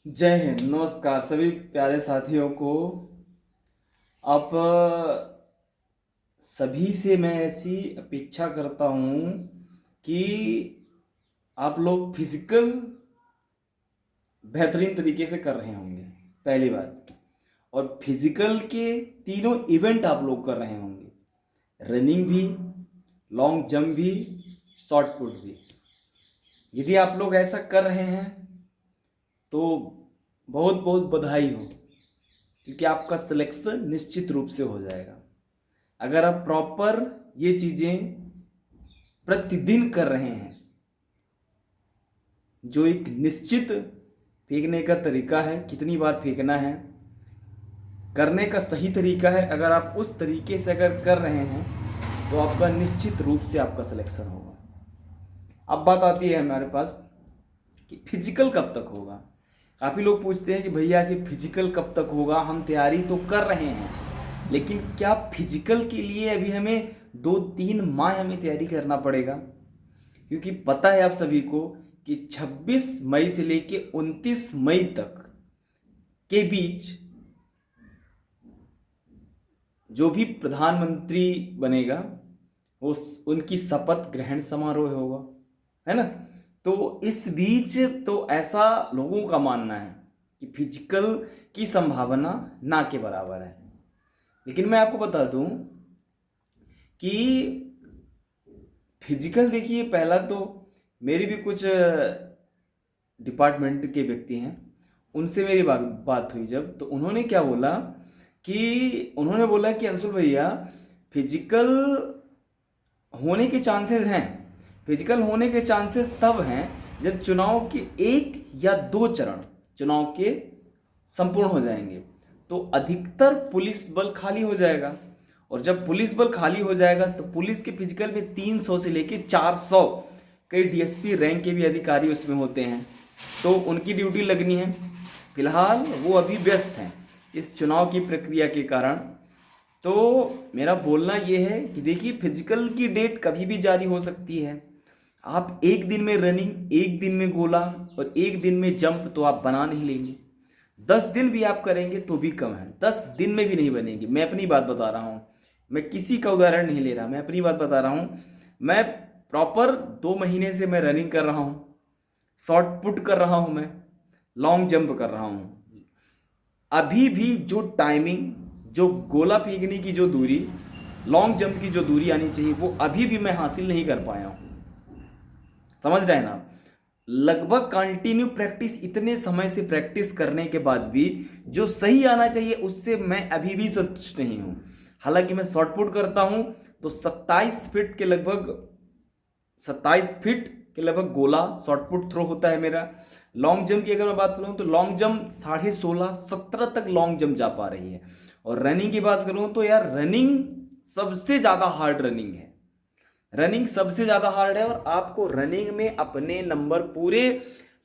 जय हिंद। नमस्कार सभी प्यारे साथियों को। आप सभी से मैं ऐसी अपेक्षा करता हूँ कि आप लोग फिजिकल बेहतरीन तरीके से कर रहे होंगे, पहली बात। और फिजिकल के तीनों इवेंट आप लोग कर रहे होंगे, रनिंग भी, लॉन्ग जंप भी, शॉर्ट पुट भी। यदि आप लोग ऐसा कर रहे हैं तो बहुत बहुत बधाई हो, क्योंकि आपका सिलेक्शन निश्चित रूप से हो जाएगा। अगर आप प्रॉपर ये चीज़ें प्रतिदिन कर रहे हैं, जो एक निश्चित फेंकने का तरीका है, कितनी बार फेंकना है, करने का सही तरीका है, अगर आप उस तरीके से अगर कर रहे हैं तो आपका निश्चित रूप से आपका सिलेक्शन होगा। अब बात आती है हमारे पास कि फिजिकल कब तक होगा। काफ़ी लोग पूछते हैं कि भैया कि फिजिकल कब तक होगा, हम तैयारी तो कर रहे हैं, लेकिन क्या फिजिकल के लिए अभी हमें 2-3 माह हमें तैयारी करना पड़ेगा? क्योंकि पता है आप सभी को कि 26 मई से लेके 29 मई तक के बीच जो भी प्रधानमंत्री बनेगा वो उनकी शपथ ग्रहण समारोह होगा, है ना। तो इस बीच तो ऐसा लोगों का मानना है कि फिजिकल की संभावना ना के बराबर है। लेकिन मैं आपको बता दूं कि फिजिकल, देखिए, पहला तो मेरी भी कुछ डिपार्टमेंट के व्यक्ति हैं, उनसे मेरी बात हुई जब, तो उन्होंने बोला कि अंशुल भैया, फिजिकल होने के चांसेस हैं। फिजिकल होने के चांसेस तब हैं जब चुनाव के 1 या 2 चरण चुनाव के संपूर्ण हो जाएंगे, तो अधिकतर पुलिस बल खाली हो जाएगा। और जब पुलिस बल खाली हो जाएगा तो पुलिस के फिजिकल में 300 से लेके 400 कई डीएसपी रैंक के भी अधिकारी उसमें होते हैं, तो उनकी ड्यूटी लगनी है। फिलहाल वो अभी व्यस्त हैं इस चुनाव की प्रक्रिया के कारण। तो मेरा बोलना ये है कि देखिए, फिजिकल की डेट कभी भी जारी हो सकती है। आप एक दिन में रनिंग, एक दिन में गोला और एक दिन में जंप तो आप बना नहीं लेंगे। 10 दिन भी आप करेंगे तो भी कम है, 10 दिन में भी नहीं बनेगी। मैं अपनी बात बता रहा हूँ, मैं किसी का उदाहरण नहीं ले रहा, मैं अपनी बात बता रहा हूँ। मैं प्रॉपर 2 महीने से मैं रनिंग कर रहा हूँ, शॉर्ट पुट कर रहा हूँ, मैं लॉन्ग जंप कर रहा हूँ। अभी भी जो टाइमिंग, जो गोला फेंकने की जो दूरी, लॉन्ग जंप की जो दूरी आनी चाहिए, वो अभी भी मैं हासिल नहीं कर पाया हूँ। समझ रहे हैं ना। लगभग कंटिन्यू प्रैक्टिस, इतने समय से प्रैक्टिस करने के बाद भी जो सही आना चाहिए उससे मैं अभी भी संतुष्ट नहीं हूँ। हालांकि मैं शॉर्ट पुट करता हूँ तो 27 फीट के लगभग गोला शॉर्ट पुट थ्रो होता है मेरा। लॉन्ग जंप की अगर मैं बात करूँ तो लॉन्ग जंप 16.5-17 तक लॉन्ग जंप जा पा रही है। और रनिंग की बात करूँ तो यार, रनिंग सबसे ज़्यादा हार्ड रनिंग है। रनिंग सबसे ज़्यादा हार्ड है और आपको रनिंग में अपने नंबर पूरे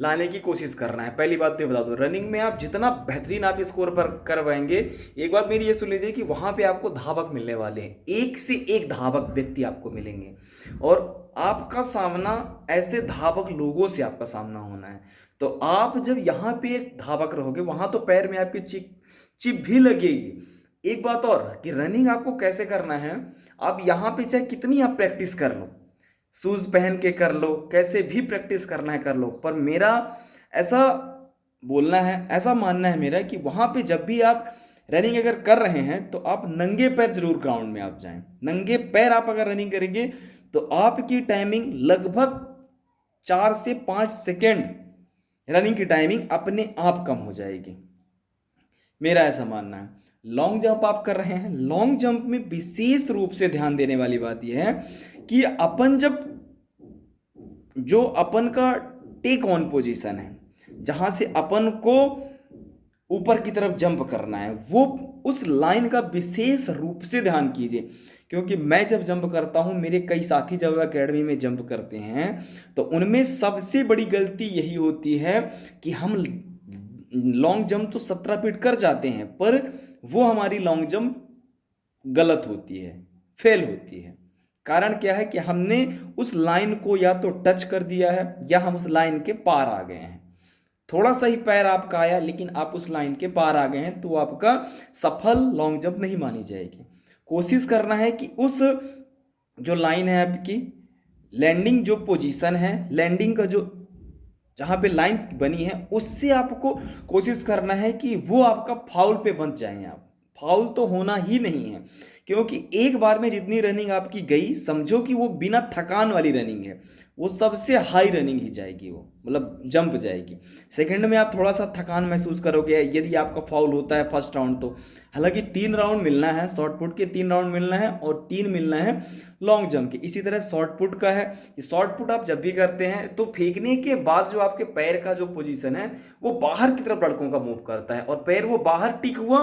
लाने की कोशिश करना है। पहली बात तो ये बता दो, रनिंग में आप जितना बेहतरीन आप स्कोर पर कर पाएंगे, एक बात मेरी ये सुन लीजिए कि वहाँ पे आपको धावक मिलने वाले हैं, एक से एक धावक व्यक्ति आपको मिलेंगे। और आपका सामना ऐसे धावक लोगों से आपका सामना होना है। तो आप जब यहाँ पे एक धावक रहोगे, वहाँ तो पैर में आपकी चिप चिप भी लगेगी। एक बात और कि रनिंग आपको कैसे करना है, आप यहाँ पे चाहे कितनी आप प्रैक्टिस कर लो, शूज पहन के कर लो, कैसे भी प्रैक्टिस करना है कर लो, पर मेरा ऐसा बोलना है, ऐसा मानना है मेरा कि वहाँ पे जब भी आप रनिंग अगर कर रहे हैं तो आप नंगे पैर जरूर ग्राउंड में आप जाएं। नंगे पैर आप अगर रनिंग करेंगे तो आपकी टाइमिंग लगभग 4 से 5 सेकेंड, रनिंग की टाइमिंग अपने आप कम हो जाएगी। मेरा ऐसा मानना है। लॉन्ग जंप आप कर रहे हैं, लॉन्ग जंप में विशेष रूप से ध्यान देने वाली बात यह है कि अपन जब, जो अपन का टेक ऑन पोजीशन है, जहां से अपन को ऊपर की तरफ जंप करना है, वो उस लाइन का विशेष रूप से ध्यान कीजिए। क्योंकि मैं जब जंप करता हूं, मेरे कई साथी जब एकेडमी में जंप करते हैं, तो उनमें सबसे बड़ी गलती यही होती है कि हम लॉन्ग जंप तो 17 फीट कर जाते हैं, पर वो हमारी लॉन्ग जंप गलत होती है, फेल होती है। कारण क्या है कि हमने उस लाइन को या तो टच कर दिया है या हम उस लाइन के पार आ गए हैं। थोड़ा सा ही पैर आपका आया लेकिन आप उस लाइन के पार आ गए हैं तो आपका सफल लॉन्ग जंप नहीं मानी जाएगी। कोशिश करना है कि उस जो लाइन है आपकी लैंडिंग जो पोजीशन है, लैंडिंग का जो जहाँ पे लाइन बनी है उससे आपको कोशिश करना है कि वो आपका फाउल पे बच जाए। आप फाउल तो होना ही नहीं है, क्योंकि एक बार में जितनी रनिंग आपकी गई समझो कि वो बिना थकान वाली रनिंग है, वो सबसे हाई रनिंग ही जाएगी, वो मतलब जंप जाएगी। सेकंड में आप थोड़ा सा थकान महसूस करोगे यदि आपका फाउल होता है फर्स्ट राउंड तो। हालांकि 3 राउंड मिलना है शॉर्ट पुट के, 3 राउंड मिलना है और 3 मिलना है लॉन्ग जंप के। इसी तरह शॉर्ट पुट का है, शॉर्ट पुट आप जब भी करते हैं तो फेंकने के बाद जो आपके पैर का जो पोजीशन है वो बाहर की तरफ लड़कों का मूव करता है, और पैर वो बाहर टिक हुआ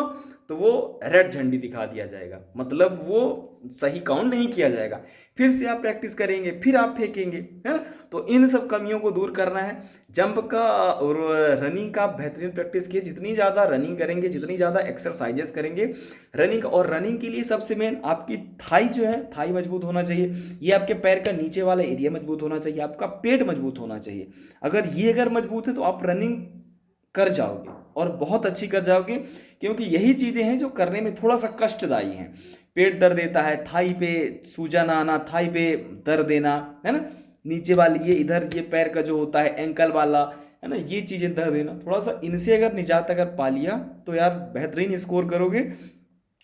तो वो रेड झंडी दिखा दिया जाएगा, मतलब वो सही काउंट नहीं किया जाएगा। फिर से आप प्रैक्टिस करेंगे, फिर आप फेंकेंगे, है ना। तो इन सब कमियों को दूर करना है। जंप का और रनिंग का बेहतरीन प्रैक्टिस किए, जितनी ज़्यादा रनिंग करेंगे, जितनी ज़्यादा एक्सरसाइजेस करेंगे रनिंग, और रनिंग के लिए सबसे मेन आपकी थाई जो है, थाई मजबूत होना चाहिए। ये आपके पैर का नीचे वाला एरिया मजबूत होना चाहिए, आपका पेट मजबूत होना चाहिए। अगर मजबूत है तो आप रनिंग कर जाओगे और बहुत अच्छी कर जाओगे, क्योंकि यही चीज़ें हैं जो करने में थोड़ा सा कष्टदायी हैं। पेट दर्द देता है, थाई पे सूजन आना, थाई पे दर्द देना, है ना, नीचे वाली ये इधर ये पैर का जो होता है एंकल वाला, है ना, ये चीज़ें दर्द देना, थोड़ा सा इनसे अगर निजात अगर पा लिया तो यार बेहतरीन स्कोर करोगे।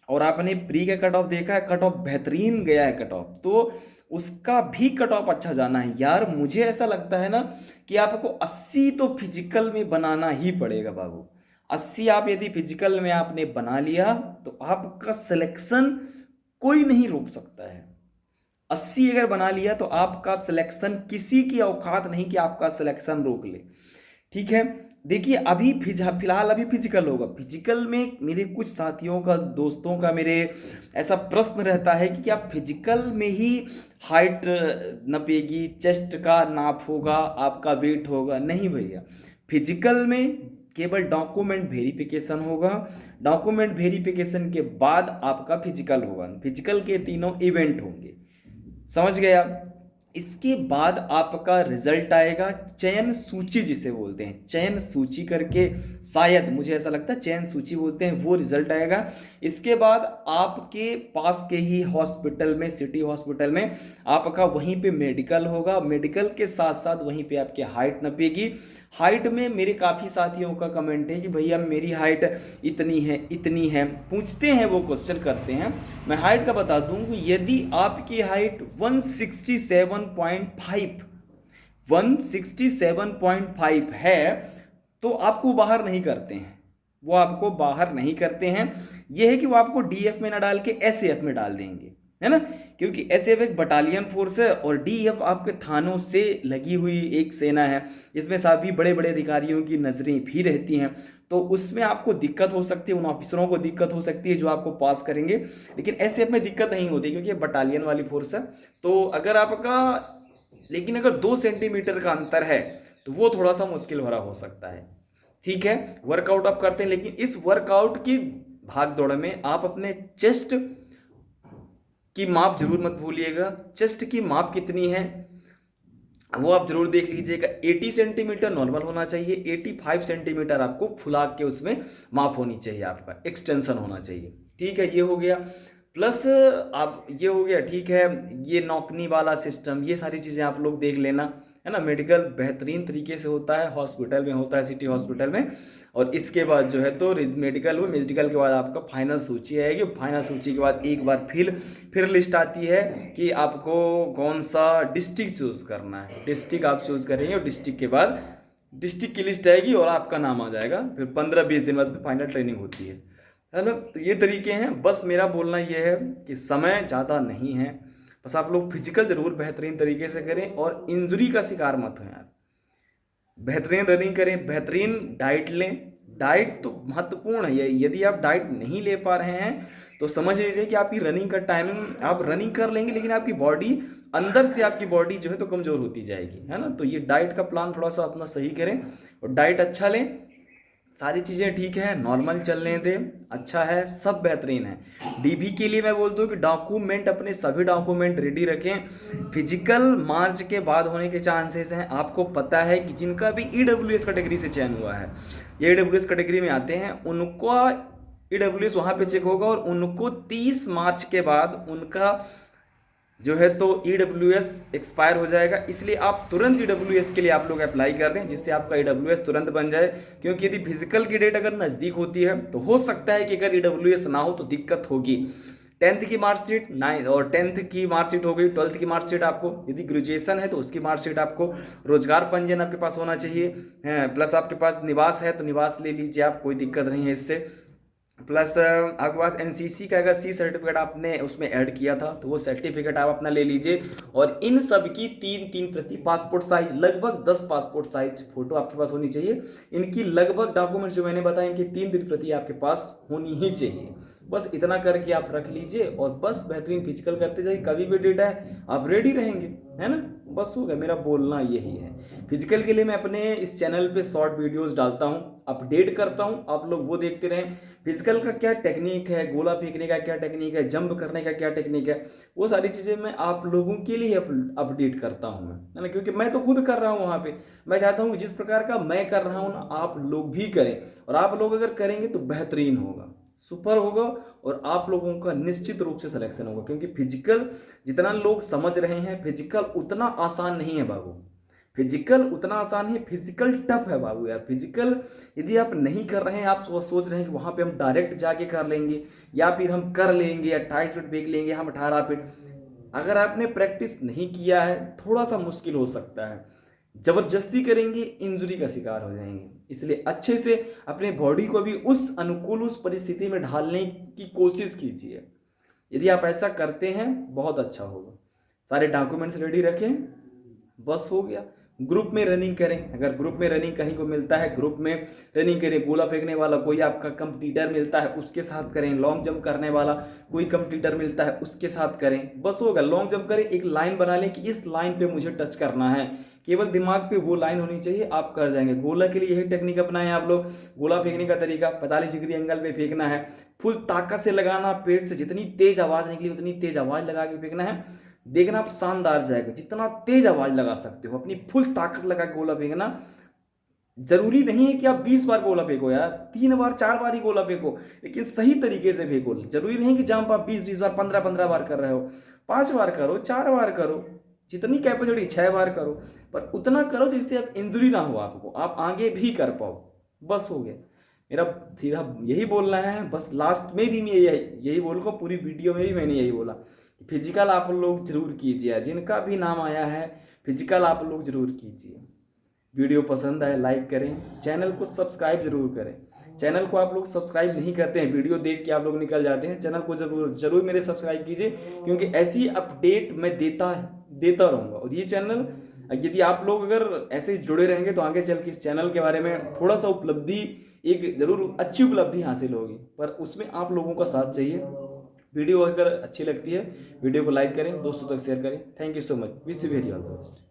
और आपने प्री का कट ऑफ देखा है, कट ऑफ बेहतरीन गया है कट ऑफ, तो उसका भी कट ऑफ अच्छा जाना है यार। मुझे ऐसा लगता है ना कि आपको 80 तो फिजिकल में बनाना ही पड़ेगा बाबू। 80 आप यदि फिजिकल में आपने बना लिया तो आपका सिलेक्शन कोई नहीं रोक सकता है। 80 अगर बना लिया तो आपका सिलेक्शन, किसी की औकात नहीं कि आपका सिलेक्शन रोक ले, ठीक है। देखिए अभी फिलहाल अभी फिजिकल होगा। फिजिकल में मेरे कुछ साथियों का, दोस्तों का मेरे ऐसा प्रश्न रहता है कि क्या फिजिकल में ही हाइट नपेगी, चेस्ट का नाप होगा, आपका वेट होगा? नहीं भैया, फिजिकल में केवल डॉक्यूमेंट वेरिफिकेशन होगा। डॉक्यूमेंट वेरिफिकेशन के बाद आपका फिजिकल होगा। फिजिकल के 3 इवेंट होंगे, समझ गया। इसके बाद आपका रिजल्ट आएगा, चयन सूची जिसे बोलते हैं, चयन सूची करके, शायद मुझे ऐसा लगता है चयन सूची बोलते हैं, वो रिजल्ट आएगा। इसके बाद आपके पास के ही हॉस्पिटल में, सिटी हॉस्पिटल में आपका वहीं पे मेडिकल होगा। मेडिकल के साथ साथ वहीं पे आपकी हाइट नपेगी। हाइट में मेरे काफ़ी साथियों का कमेंट है कि भैया मेरी हाइट इतनी है, इतनी है, पूछते हैं, वो क्वेश्चन करते हैं। मैं हाइट का बता दूं कि यदि आपकी हाइट 167.5 है तो आपको बाहर नहीं करते हैं, वो आपको बाहर नहीं करते हैं। ये है कि वो आपको डीएफ में ना डाल के एसएएफ में डाल देंगे, है ना, क्योंकि एसएएफ एक बटालियन फोर्स है और डीएफ आपके थानों से लगी हुई एक सेना है। इसमें सभी बड़े बड़े अधिकारियों की नजरें भी रहती हैं, तो उसमें आपको दिक्कत हो सकती है, उन ऑफिसरों को दिक्कत हो सकती है जो आपको पास करेंगे। लेकिन एसएएफ में दिक्कत नहीं होती क्योंकि ये बटालियन वाली फोर्स है। तो अगर आपका, लेकिन अगर 2 सेंटीमीटर का अंतर है तो वो थोड़ा सा मुश्किल भरा हो सकता है, ठीक है। वर्कआउट आप करते हैं, लेकिन इस वर्कआउट की भाग दौड़ में आप अपने चेस्ट की माप जरूर मत भूलिएगा। चेस्ट की माप कितनी है वो आप जरूर देख लीजिएगा। 80 सेंटीमीटर नॉर्मल होना चाहिए, 85 सेंटीमीटर आपको फुला के उसमें माप होनी चाहिए, आपका एक्सटेंशन होना चाहिए, ठीक है। ये हो गया, प्लस आप ये हो गया, ठीक है। ये नौकनी वाला सिस्टम, ये सारी चीज़ें आप लोग देख लेना, है ना। मेडिकल बेहतरीन तरीके से होता है, हॉस्पिटल में होता है, सिटी हॉस्पिटल में। और इसके बाद जो है तो मेडिकल के बाद आपका फाइनल सूची आएगी। फाइनल सूची के बाद एक बार फिर लिस्ट आती है कि आपको कौन सा डिस्ट्रिक्ट चूज़ करना है। डिस्ट्रिक्ट आप चूज़ करेंगे और डिस्ट्रिक्ट के बाद डिस्ट्रिक्ट की लिस्ट आएगी और आपका नाम आ जाएगा। फिर 15-20 दिन बाद फाइनल ट्रेनिंग होती है ना। तो ये तरीके हैं। बस मेरा बोलना ये है कि समय ज़्यादा नहीं है, बस आप लोग फिजिकल ज़रूर बेहतरीन तरीके से करें और इंजरी का शिकार मत हो यार। बेहतरीन रनिंग करें, बेहतरीन डाइट लें। डाइट तो महत्वपूर्ण है। यदि आप डाइट नहीं ले पा रहे हैं तो समझ लीजिए कि आपकी रनिंग का टाइमिंग, आप रनिंग कर लेंगे लेकिन आपकी बॉडी, अंदर से आपकी बॉडी जो है तो कमज़ोर होती जाएगी, है ना। तो ये डाइट का प्लान थोड़ा सा अपना सही करें और डाइट अच्छा लें, सारी चीज़ें ठीक है, नॉर्मल चलने दे, अच्छा है, सब बेहतरीन है। डीबी के लिए मैं बोलता हूँ कि डॉक्यूमेंट, अपने सभी डॉक्यूमेंट रेडी रखें। फिजिकल मार्च के बाद होने के चांसेस हैं। आपको पता है कि जिनका भी ईडब्ल्यूएस कैटेगरी से चयन हुआ है, ये ईडब्ल्यूएस कैटेगरी में आते हैं, उनका ईडब्ल्यूएस वहाँ पे चेक होगा और उनको 30 मार्च के बाद उनका जो है तो ईडब्ल्यूएस एक्सपायर हो जाएगा। इसलिए आप तुरंत ईडब्ल्यूएस के लिए आप लोग अप्लाई कर दें, जिससे आपका ईडब्ल्यूएस तुरंत बन जाए। क्योंकि यदि फिजिकल की डेट अगर नज़दीक होती है तो हो सकता है कि अगर ईडब्ल्यूएस ना हो तो दिक्कत होगी। 10th की मार्कशीट, 9 और 10th की मार्कशीट हो गई, 12th की मार्कशीट आपको, यदि ग्रेजुएशन है तो उसकी मार्कशीट आपको, रोजगार पंजीयन आपके पास होना चाहिए, प्लस आपके पास निवास है तो निवास ले लीजिए आप, कोई दिक्कत नहीं है इससे। प्लस आपके पास एनसीसी का अगर सी सर्टिफिकेट आपने उसमें ऐड किया था तो वो सर्टिफिकेट आप अपना ले लीजिए। और इन सब की 3 प्रति, पासपोर्ट साइज, लगभग 10 पासपोर्ट साइज फोटो आपके पास होनी चाहिए। इनकी लगभग डॉक्यूमेंट्स जो मैंने बताया, इनकी 3 प्रति आपके पास होनी ही चाहिए। बस इतना करके आप रख लीजिए और बस बेहतरीन फिजिकल करते जाइए। कभी भी डेट है आप रेडी रहेंगे, है ना। बस हो गया, मेरा बोलना यही है। फिजिकल के लिए मैं अपने इस चैनल पे शॉर्ट वीडियोस डालता हूँ, अपडेट करता हूँ, आप लोग वो देखते रहें। फिजिकल का क्या टेक्निक है, गोला फेंकने का क्या टेक्निक है, जंप करने का क्या टेक्निक है, वो सारी चीज़ें मैं आप लोगों के लिए अपडेट करता हूँ मैं, है ना। क्योंकि मैं तो खुद कर रहा हूँ वहाँ पे। मैं चाहता हूँ जिस प्रकार का मैं कर रहा हूँ ना, आप लोग भी करें। और आप लोग अगर करेंगे तो बेहतरीन होगा, सुपर होगा और आप लोगों का निश्चित रूप से सिलेक्शन होगा। क्योंकि फिजिकल जितना लोग समझ रहे हैं, फिजिकल उतना आसान नहीं है बाबू। फिजिकल उतना आसान है, फिजिकल टफ है बाबू यार। फिजिकल यदि आप नहीं कर रहे हैं, आप सोच रहे हैं कि वहाँ पे हम डायरेक्ट जाके कर लेंगे या फिर हम कर लेंगे 28 फीट फेंक लेंगे हम 18 फीट, अगर आपने प्रैक्टिस नहीं किया है थोड़ा सा मुश्किल हो सकता है। जबरदस्ती करेंगे इंजरी का शिकार हो जाएंगे। इसलिए अच्छे से अपने बॉडी को भी उस अनुकूल, उस परिस्थिति में ढालने की कोशिश कीजिए। यदि आप ऐसा करते हैं बहुत अच्छा होगा। सारे डॉक्यूमेंट्स रेडी रखें, बस हो गया। ग्रुप में रनिंग करें, अगर ग्रुप में रनिंग कहीं को मिलता है ग्रुप में रनिंग करें। गोला फेंकने वाला कोई आपका कंपटीटर मिलता है उसके साथ करें। लॉन्ग जंप करने वाला कोई कंपटीटर मिलता है उसके साथ करें। बस होगा, लॉन्ग जंप करें, एक लाइन बना लें कि इस लाइन पे मुझे टच करना है, केवल दिमाग पे वो लाइन होनी चाहिए, आप कर जाएंगे। गोला के लिए यही टेक्निक अपनाएं आप लोग। गोला फेंकने का तरीका 45 डिग्री एंगल पे फेंकना है, फुल ताकत से लगाना, पेट से जितनी तेज आवाज निकली उतनी तेज आवाज लगा के फेंकना है। देखना आप शानदार जाएगा, जितना तेज आवाज लगा सकते हो अपनी फुल ताकत लगा के गोला फेंकना। जरूरी नहीं है कि आप 20 बार गोला फेंको यार, 3 बार 4 बार ही गोला फेंको, लेकिन सही तरीके से फेंको। जरूरी नहीं कि जंप आप 20 बार 15 बार कर रहे हो, 5 बार करो, 4 बार करो, जितनी कैपेसिटी 6 बार करो, पर उतना करो जिससे आप इंजरी ना हो, आपको आप आगे भी कर पाओ। बस हो गया, मेरा सीधा यही बोलना है। बस लास्ट में भी मैं यही बोलूँगा, पूरी वीडियो में भी मैंने यही बोला, फिजिकल आप लोग जरूर कीजिए। जिनका भी नाम आया है फिजिकल आप लोग जरूर कीजिए। वीडियो पसंद आए लाइक करें, चैनल को सब्सक्राइब जरूर करें। चैनल को आप लोग सब्सक्राइब नहीं करते हैं, वीडियो देख के आप लोग निकल जाते हैं। चैनल को जरूर मेरे सब्सक्राइब कीजिए, क्योंकि ऐसी अपडेट मैं देता रहूँगा। और ये चैनल यदि आप लोग अगर ऐसे जुड़े रहेंगे तो आगे चल के इस चैनल के बारे में थोड़ा सा उपलब्धि, एक जरूर अच्छी उपलब्धि हासिल होगी, पर उसमें आप लोगों का साथ चाहिए। वीडियो अगर अच्छी लगती है वीडियो को लाइक करें, दोस्तों तक शेयर करें। Thank you so much, wish you very all the best.